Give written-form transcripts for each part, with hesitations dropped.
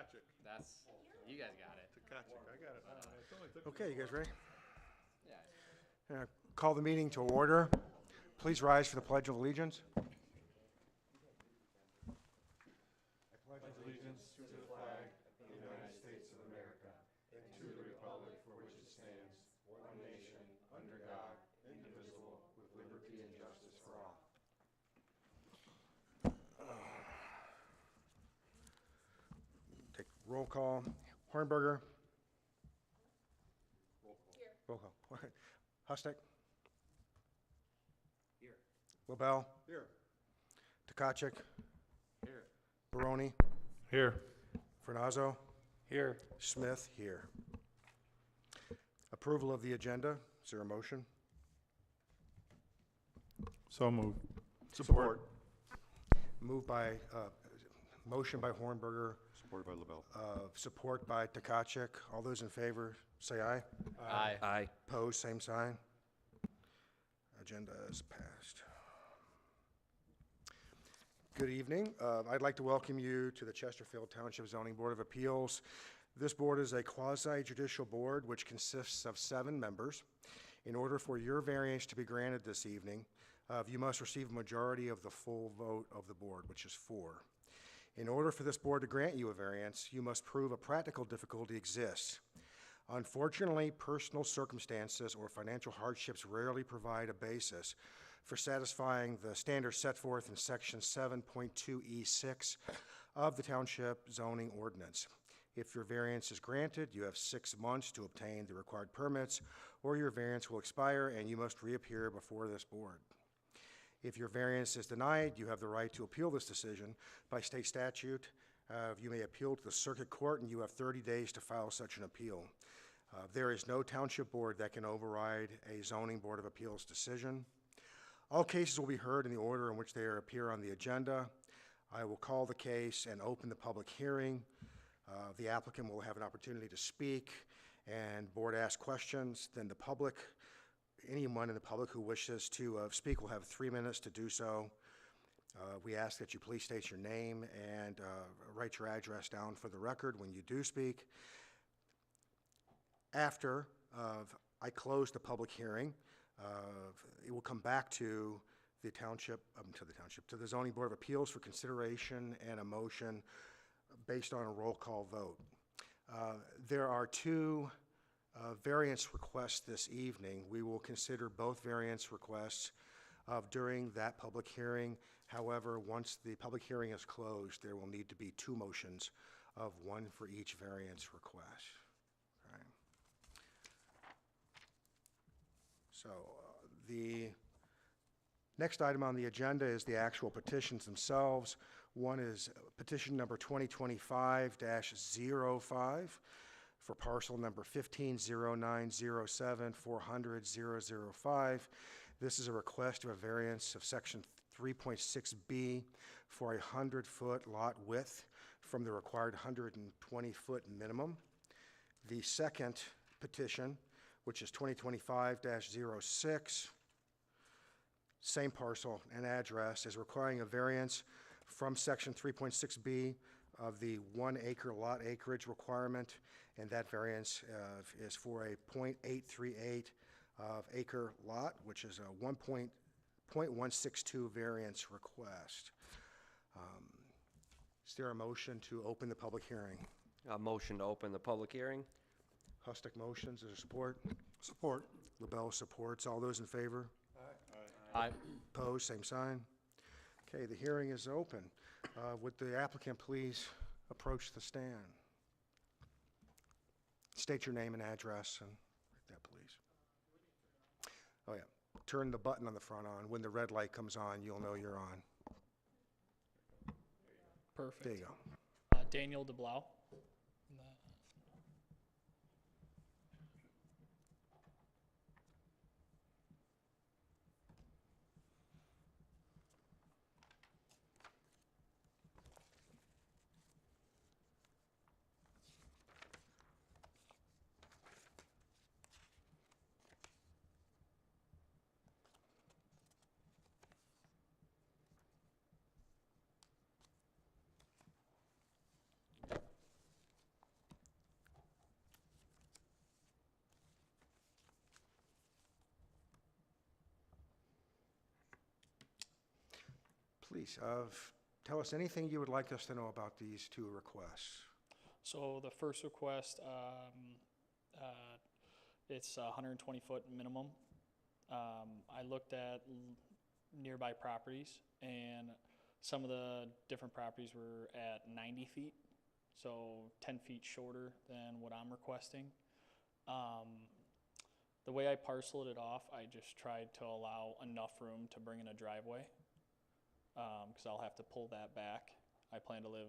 Takacic. That's, you guys got it. Takacic, I got it. It's only took Okay, you guys ready? Yeah. Call the meeting to order. Please rise for the Pledge of Allegiance. allegiance to the flag of the United States of America and to the republic for which it stands, one nation, under God, indivisible, with liberty and justice for all. Take roll call. Hornberger. Roll call. Hustek. Here. LaBelle. Here. Takacic. Here. Baroni. Here. Fernazzo. Here. Smith. Here. Approval of the agenda. Is there a motion? So moved. Support. Moved by, motion by Hornberger, Supported by LaBelle. support by Takacic. All those in favor, say aye. Aye. Aye. Opposed, same sign. Agenda is passed. Good evening. I'd like to welcome you to the Chesterfield Township Zoning Board of Appeals. This board is a quasi-judicial board which consists of 7 members. In order for your variance to be granted this evening, you must receive a majority of the full vote of the board, which is 4. In order for this board to grant you a variance, you must prove a practical difficulty exists. Unfortunately, personal circumstances or financial hardships rarely provide a basis for satisfying the standards set forth in Section 7.2E6 of the Township Zoning Ordinance. If your variance is granted, you have 6 months to obtain the required permits, or your variance will expire and you must reappear before this board. If your variance is denied, you have the right to appeal this decision by state statute. You may appeal to the circuit court, and you have 30 days to file such an appeal. There is no township board that can override a zoning board of appeals decision. All cases will be heard in the order in which they appear on the agenda. I will call the case and open the public hearing. The applicant will have an opportunity to speak, and board ask questions. Then the public, anyone in the public who wishes to speak will have 3 minutes to do so. We ask that you please state your name and write your address down for the record when you do speak. After I close the public hearing, it will come back to the to the Zoning Board of Appeals for consideration and a motion based on a roll call vote. There are 2 variance requests this evening. We will consider both variance requests during that public hearing. However, once the public hearing is closed, there will need to be 2 motions of 1 for each variance request. Okay. So the next item on the agenda is the actual petitions themselves. One is petition number 2025-05 for parcel number 150907-400-005. This is a request of a variance of section 3.6B for a 100-foot lot width from the required 120-foot minimum. The second petition, which is 2025-06, same parcel and address, is requiring a variance from section 3.6B of the 1 acre lot acreage requirement, and that variance is for a .838 acre lot, which is a 1.162 variance request. Is there a motion to open the public hearing? A motion to open the public hearing. Hustek motions. Is there support? Support. LaBelle supports. All those in favor? Aye. Opposed? Same sign. Okay, the hearing is open. Would the applicant please approach the stand? State your name and address and write that, please. Oh, yeah. Turn the button on the front on. When the red light comes on, you'll know you're on. Perfect. There you go. Daniel DeBlau. Please, tell us anything you would like us to know about these two requests. So the first request, it's 120-foot minimum. I looked at nearby properties, and some of the different properties were at 90 feet, so 10 feet shorter than what I'm requesting. The way I parceled it off, I just tried to allow enough room to bring in a driveway, because I'll have to pull that back. I plan to live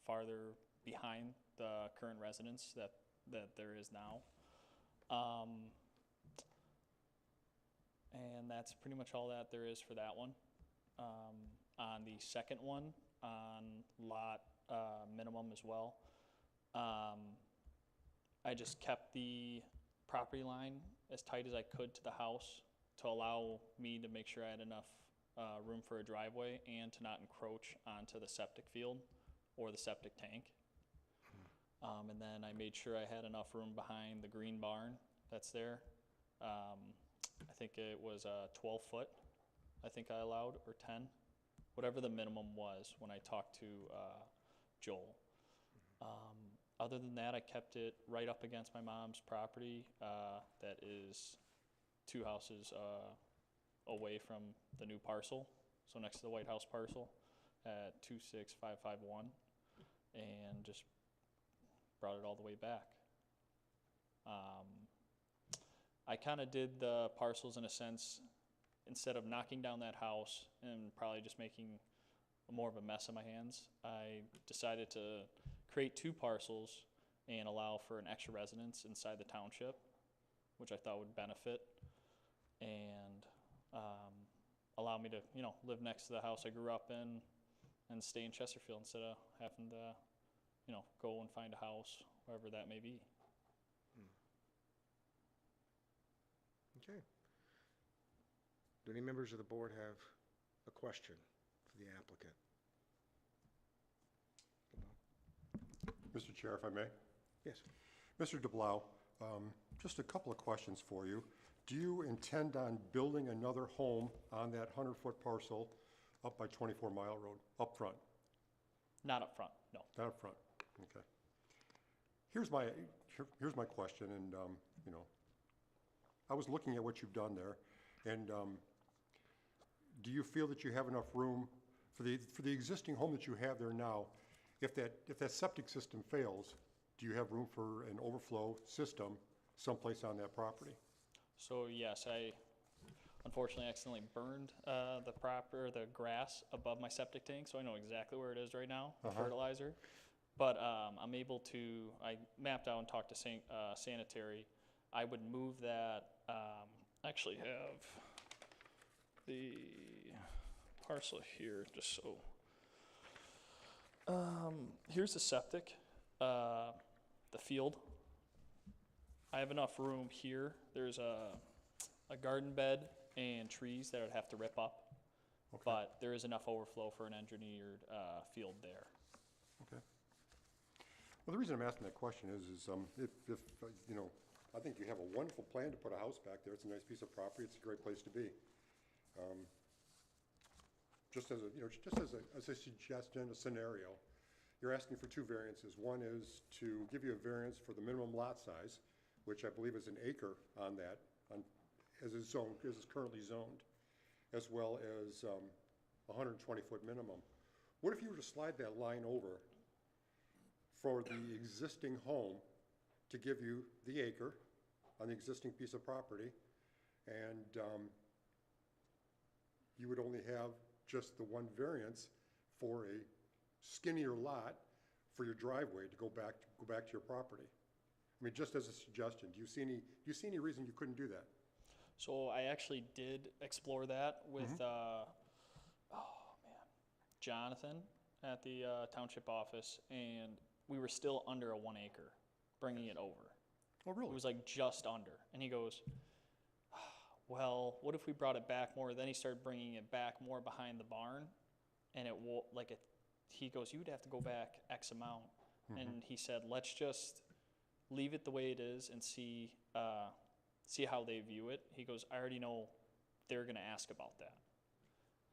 farther behind the current residence that there is now. And that's pretty much all that there is for that one. On the second one, on lot minimum as well, I just kept the property line as tight as I could to the house to allow me to make sure I had enough room for a driveway and to not encroach onto the septic field or the septic tank. And then I made sure I had enough room behind the green barn that's there. I think it was 12 foot, I think I allowed, or 10, whatever the minimum was when I talked to Joel. Other than that, I kept it right up against my mom's property that is 2 houses away from the new parcel, so next to the White House parcel at 26551, and just brought it all the way back. I kind of did the parcels in a sense, instead of knocking down that house and probably just making more of a mess in my hands, I decided to create 2 parcels and allow for an extra residence inside the township, which I thought would benefit and allow me to, live next to the house I grew up in and stay in Chesterfield instead of having to, go and find a house, wherever that may be. Okay. Do any members of the board have a question for the applicant? Mr. Chair, if I may. Yes. Mr. DeBlau, just a couple of questions for you. Do you intend on building another home on that 100-foot parcel up by 24 Mile Road, up front? Not up front, no. Not up front, okay. Here's my question, and, I was looking at what you've done there, and do you feel that you have enough room for the existing home that you have there now? If that septic system fails, do you have room for an overflow system someplace on that property? So yes, I unfortunately accidentally burned the grass above my septic tank, so I know exactly where it is right now, the fertilizer. But I'm able to, I mapped out and talked to sanitary. I would move that, actually have the parcel here, just so. Here's the septic, the field. I have enough room here. There's a garden bed and trees that I'd have to rip up, but there is enough overflow for an engineered field there. Okay. Well, the reason I'm asking that question is if I think you have a wonderful plan to put a house back there. It's a nice piece of property. It's a great place to be. Just as a suggestion, a scenario, you're asking for 2 variances. One is to give you a variance for the minimum lot size, which I believe is an acre on that, as is currently zoned, as well as 120-foot minimum. What if you were to slide that line over for the existing home to give you the acre on the existing piece of property, and you would only have just the 1 variance for a skinnier lot for your driveway to go back to your property? I mean, just as a suggestion, do you see any reason you couldn't do that? So I actually did explore that with, Jonathan at the township office, and we were still under a 1 acre, bringing it over. Oh, really? It was like just under. And he goes, well, what if we brought it back more? Then he started bringing it back more behind the barn, and he goes, you'd have to go back X amount. And he said, let's just leave it the way it is and see how they view it. He goes, I already know they're going to ask about that.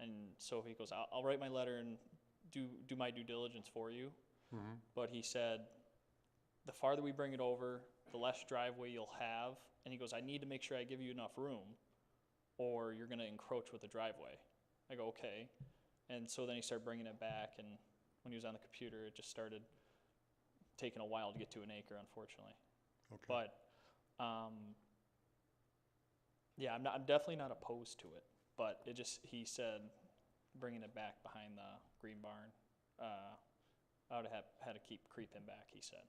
And so he goes, I'll write my letter and do my due diligence for you. But he said, the farther we bring it over, the less driveway you'll have. And he goes, I need to make sure I give you enough room, or you're going to encroach with the driveway. I go, okay. And so then he started bringing it back, and when he was on the computer, it just started taking a while to get to an acre, unfortunately. Okay. But, yeah, I'm definitely not opposed to it. But it just, he said, bringing it back behind the green barn, I would have had to keep creeping back, he said.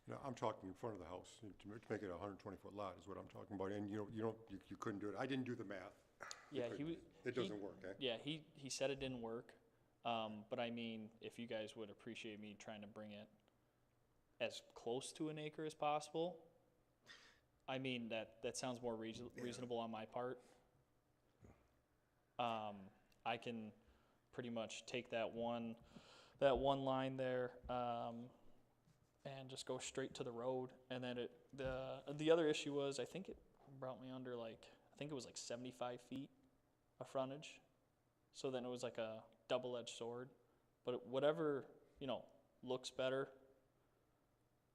No, I'm talking in front of the house, to make it a 120-foot lot is what I'm talking about, and you couldn't do it. I didn't do the math. Yeah, It doesn't work, eh? Yeah, he said it didn't work. But I mean, if you guys would appreciate me trying to bring it as close to an acre as possible, I mean, that sounds more reasonable on my part. I can pretty much take that one line there, and just go straight to the road. And then the other issue was, I think it brought me under I think it was 75 feet of frontage. So then it was like a double-edged sword. But whatever, looks better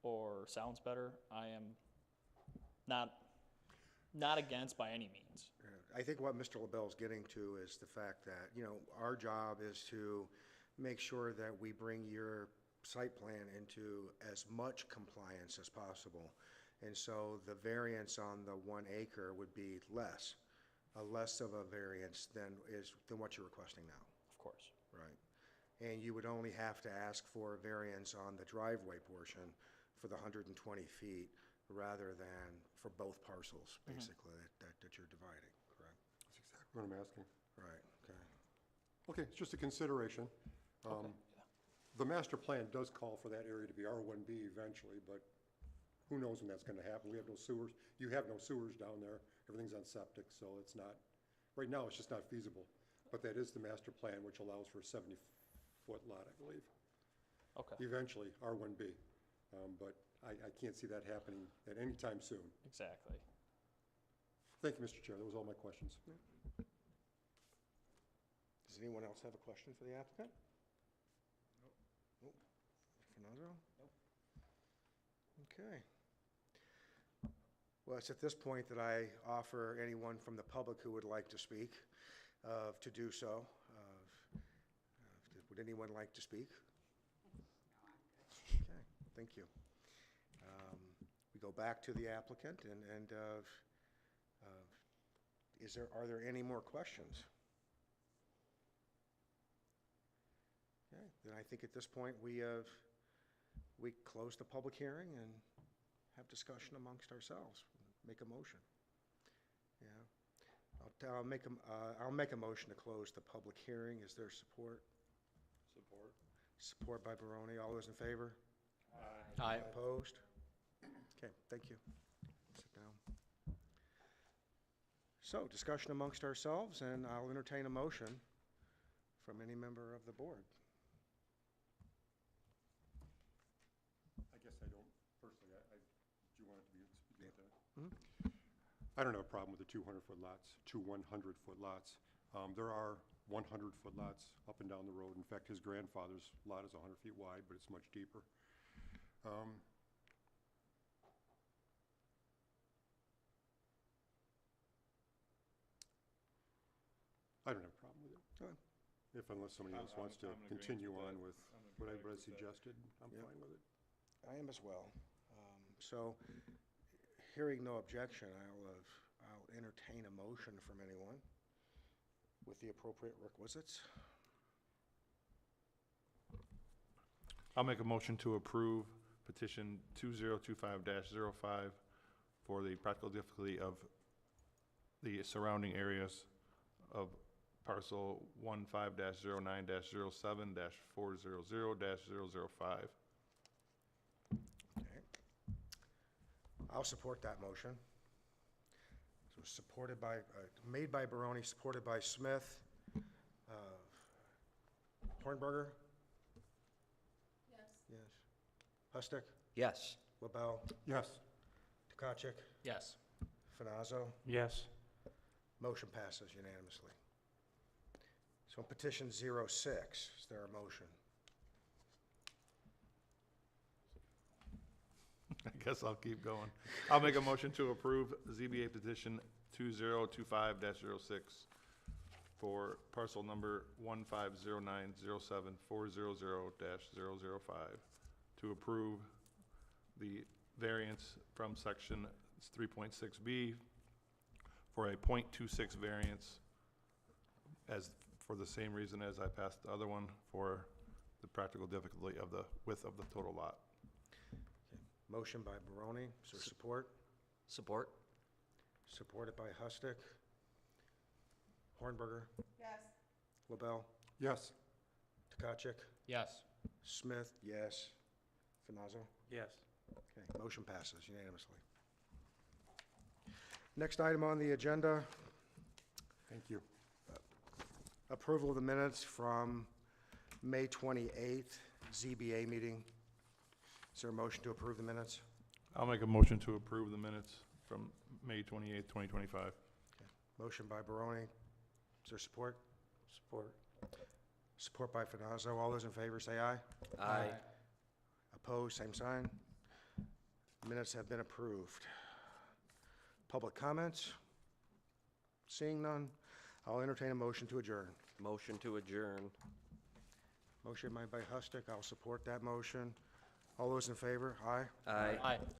or sounds better, I am not against by any means. I think what Mr. LaBelle's getting to is the fact that, our job is to make sure that we bring your site plan into as much compliance as possible. And so the variance on the 1 acre would be less of a variance than what you're requesting now. Of course. Right. And you would only have to ask for a variance on the driveway portion for the 120 feet rather than for both parcels, basically, that you're dividing, correct? That's exactly what I'm asking. Right, okay. Okay, it's just a consideration. Okay, yeah. The master plan does call for that area to be R1B eventually, but who knows when that's gonna happen? We have no sewers. You have no sewers down there. Everything's on septic, so it's not, right now, it's just not feasible. But that is the master plan, which allows for a 70-foot lot, I believe. Okay, Eventually, R1B. But I can't see that happening at any time soon. exactly. Thank you, Mr. Chair. That was all my questions. Does anyone else have a question for the applicant? Nope. Fernando? Nope. Okay. Well, it's at this point that I offer anyone from the public who would like to speak to do so. Would anyone like to speak? Okay, thank you. We go back to the applicant, and are there any more questions? Okay, then I think at this point we close the public hearing and have discussion amongst ourselves. Make a motion. Yeah, I'll make a motion to close the public hearing. Is there support? Support. Support by Barone. All those in favor? Aye. Opposed? Okay, thank you. Sit down. So, discussion amongst ourselves, and I'll entertain a motion from any member of the board. I guess I don't, personally, do you want it to be like that? I don't have a problem with the 200-foot lots, 2 100-foot lots. There are 100-foot lots up and down the road. In fact, his grandfather's lot is 100 feet wide, but it's much deeper. I don't have a problem with it. Okay. Unless somebody else wants to I'm in agreement continue with on that. with I'm in what I agreement with that. suggested, I'm Yeah. fine with it. I am as well. So, hearing no objection, I'll entertain a motion from anyone with the appropriate requisites. I'll make a motion to approve petition 2025-05 for the practical difficulty of the surrounding areas of parcel 15-09-07-400-005. Okay. I'll support that motion. So supported by, made by Barone, supported by Smith. Hornberger? Yes. Yes. Hustek? Yes. LaBelle? Yes. Tkachuk? Yes. Finazzo? Yes. Motion passes unanimously. So on petition 06, is there a motion? I guess I'll keep going. I'll make a motion to approve ZBA petition 2025-06 for parcel number 150907400-005 to approve the variance from section 3.6B for a .26 variance as, for the same reason as I passed the other one, for the practical difficulty of the width of the total lot. Motion by Barone, is there support? Support? Supported by Hustick. Hornberger, Yes. LaBelle, Yes. Tkachuk, Yes. Smith, yes. Finazzo? Yes. Okay, motion passes unanimously. Next item on the agenda, Thank you. approval of the minutes from May 28th ZBA meeting. Is there a motion to approve the minutes? I'll make a motion to approve the minutes from May 28th, 2025. Motion by Barone. Is there support? Support. Support by Finazzo. All those in favor say aye. Aye. Opposed, same sign. Minutes have been approved. Public comments? Seeing none, I'll entertain a motion to adjourn. Motion to adjourn. Motion made by Hustick. I'll support that motion. All those in favor? Aye. Aye. Aye.